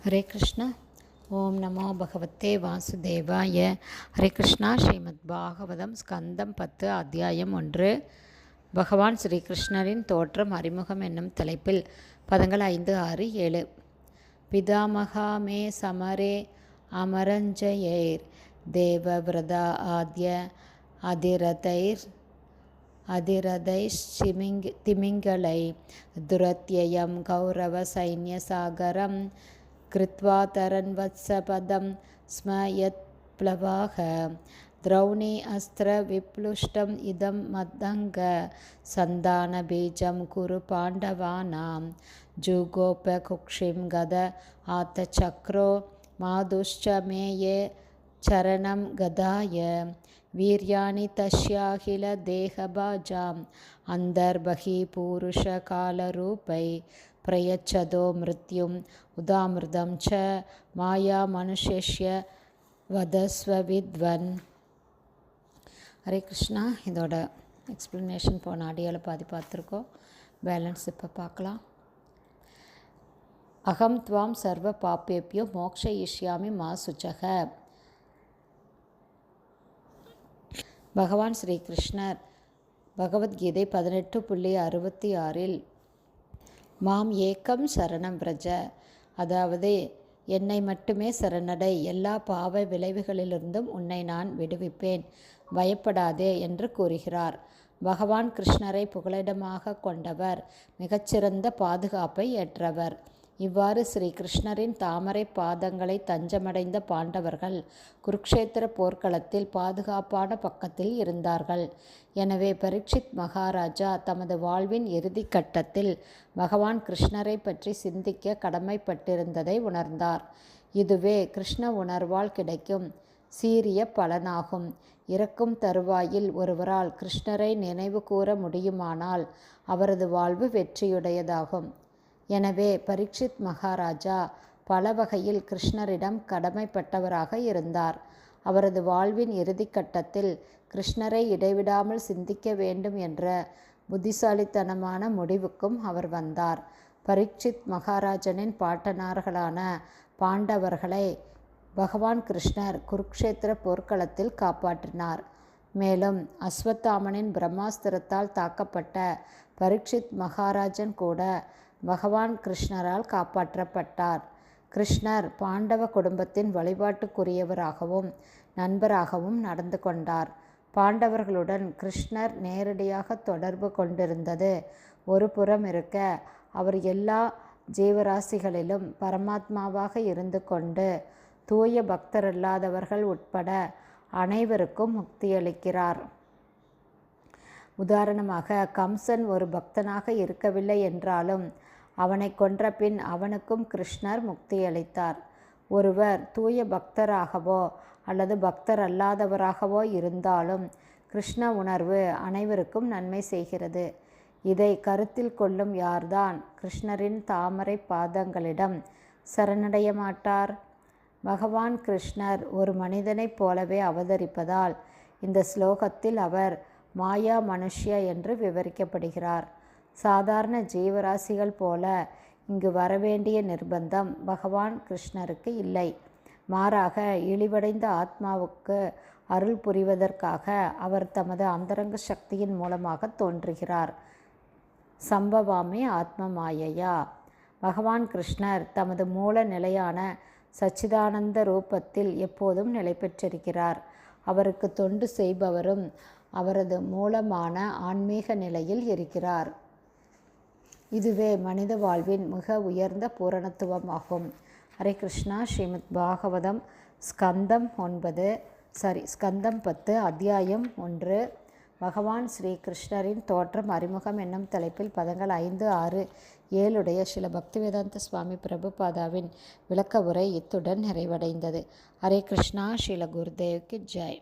ஹரே கிருஷ்ணா. ஓம் நமோ பகவத்தே வாசுதேவாய. ஹரே கிருஷ்ணா. ஸ்ரீமத் பாகவதம் ஸ்கந்தம் 10 அத்தியாயம் 1. பகவான் ஸ்ரீகிருஷ்ணரின் தோற்றம் அறிமுகம் என்னும் தலைப்பில் பதங்கள் 5, 6, 7. பிதாமகா மே சமரே அமரஞ்சயைர் தேவவிரதா ஆத்ய அதிரதைஷ்திமிங்களை துரத்யயம் கௌரவ சைன்ய சாகரம் கிருத்வா தரன்வத்சபதம் ஸ்ம யத் ப்ளவாக திரௌணி அஸ்திர விப்ளுஷ்டம் இதம் மத்தங்க சந்தான பீஜம் குரு பாண்டவானாம் ஜுகோப குக்ஷிம் கத ஆத்த சக்ரோ மாதுஷ்ச மேயே சரணம் கதாய வீர்யாணி தஸ்யாகில தேகபாஜாம் அந்தர்பகி பூருஷ காலரூபை பிரயச்சதோ மிருத்யும் உதாமிருதம் ச மாயா மனுஷ்ய வதஸ்வ வித்வன். ஹரே கிருஷ்ணா. இதோட எக்ஸ்ப்ளனேஷன் போன ஆடியோவில் பாதி பார்த்துருக்கோம். பேலன்ஸ் இப்போ பார்க்கலாம். அகம் துவாம் சர்வ பாப்பேபியோ மோக்ஷயிஷ்யாமி மா சுச்சக. பகவான் ஸ்ரீகிருஷ்ணர் பகவத்கீதை 18.66 மாம் ஏக்கம் சரணம் பிரஜ, அதாவது என்னை மட்டுமே சரணடை, எல்லா பாவ விளைவுகளிலிருந்தும் உன்னை நான் விடுவிப்பேன், பயப்படாதே என்று கூறுகிறார். பகவான் கிருஷ்ணரை புகலிடமாக கொண்டவர், மிகச்சிறந்த பாதுகாப்பை ஏற்றவர். இவ்வாறு ஸ்ரீ கிருஷ்ணரின் தாமரை பாதங்களை தஞ்சமடைந்த பாண்டவர்கள் குருக்ஷேத்திர போர்க்களத்தில் பாதுகாப்பான பக்கத்தில் இருந்தார்கள். எனவே பரீட்சித் மகாராஜா தமது வாழ்வின் இறுதி கட்டத்தில் பகவான் கிருஷ்ணரை பற்றி சிந்திக்க கடமைப்பட்டிருந்ததை உணர்ந்தார். இதுவே கிருஷ்ண உணர்வால் கிடைக்கும் சீரிய பலனாகும். இறக்கும் தருவாயில் ஒருவரால் கிருஷ்ணரை நினைவு கூற முடியுமானால் அவரது வாழ்வு வெற்றியுடையதாகும். எனவே பரீட்சித் மகாராஜா பல வகையில் கிருஷ்ணரிடம் கடமைப்பட்டவராக இருந்தார். அவரது வாழ்வின் இறுதிக்கட்டத்தில் கிருஷ்ணரை இடைவிடாமல் சிந்திக்க வேண்டும் என்ற புத்திசாலித்தனமான முடிவுக்கும் அவர் வந்தார். பரீட்சித் மகாராஜனின் பாட்டனார்களான பாண்டவர்களை பகவான் கிருஷ்ணர் குருக்ஷேத்திர போர்க்களத்தில் காப்பாற்றினார். மேலும் அஸ்வத்தாமனின் பிரம்மாஸ்திரத்தால் தாக்கப்பட்ட பரீட்சித் மகாராஜன் கூட பகவான் கிருஷ்ணரால் காப்பாற்றப்பட்டார். கிருஷ்ணர் பாண்டவ குடும்பத்தின் வழிபாட்டுக்குரியவராகவும் நண்பராகவும் நடந்து கொண்டார். பாண்டவர்களுடன் கிருஷ்ணர் நேரடியாக தொடர்பு கொண்டிருந்தது ஒரு புறம் இருக்க, அவர் எல்லா ஜீவராசிகளிலும் பரமாத்மாவாக இருந்து கொண்டு தூய பக்தரல்லாதவர்கள் உட்பட அனைவருக்கும் முக்தியளிக்கிறார். உதாரணமாக, கம்சன் ஒரு பக்தனாக இருக்கவில்லை என்றாலும் அவனை கொன்ற பின் அவனுக்கும் கிருஷ்ணர் முக்தியளித்தார். ஒருவர் தூய பக்தராகவோ அல்லது பக்தர் அல்லாதவராகவோ இருந்தாலும் கிருஷ்ண உணர்வு அனைவருக்கும் நன்மை செய்கிறது. இதை கருத்தில் கொள்ளும் யார்தான் கிருஷ்ணரின் தாமரை பாதங்களிடம் சரணடைய மாட்டார்? பகவான் கிருஷ்ணர் ஒரு மனிதனைப் போலவே அவதரிப்பதால் இந்த ஸ்லோகத்தில் அவர் மாயா மனுஷ்ய என்று விவரிக்கப்படுகிறார். சாதாரண ஜீவராசிகள் போல இங்கு வரவேண்டிய நிர்பந்தம் பகவான் கிருஷ்ணருக்கு இல்லை. மாறாக இழிவடைந்த ஆத்மாவுக்கு அருள் புரிவதற்காக அவர் தமது அந்தரங்க சக்தியின் மூலமாக தோன்றுகிறார். சம்பவாமி ஆத்ம மாயையா. பகவான் கிருஷ்ணர் தமது மூல நிலையான சச்சிதானந்த ரூபத்தில் எப்போதும் நிலை பெற்றிருக்கிறார். அவருக்கு தொண்டு செய்பவரும் அவரது மூலமான ஆன்மீக நிலையில் இருக்கிறார். இதுவே மனித வாழ்வின் மிக உயர்ந்த பூரணத்துவமாகும். ஹரே கிருஷ்ணா. ஸ்ரீமத் பாகவதம் ஸ்கந்தம் 10 அத்தியாயம் 1. பகவான் ஸ்ரீ கிருஷ்ணரின் தோற்றம் அறிமுகம் என்னும் தலைப்பில் பதங்கள் 5, 6, 7 ஸ்ரீல பக்திவேதாந்த சுவாமி பிரபுபாதாவின் விளக்க உரை இத்துடன் நிறைவடைந்தது. ஹரே கிருஷ்ணா. ஸ்ரீல குருதேவ்க்கு ஜெய்.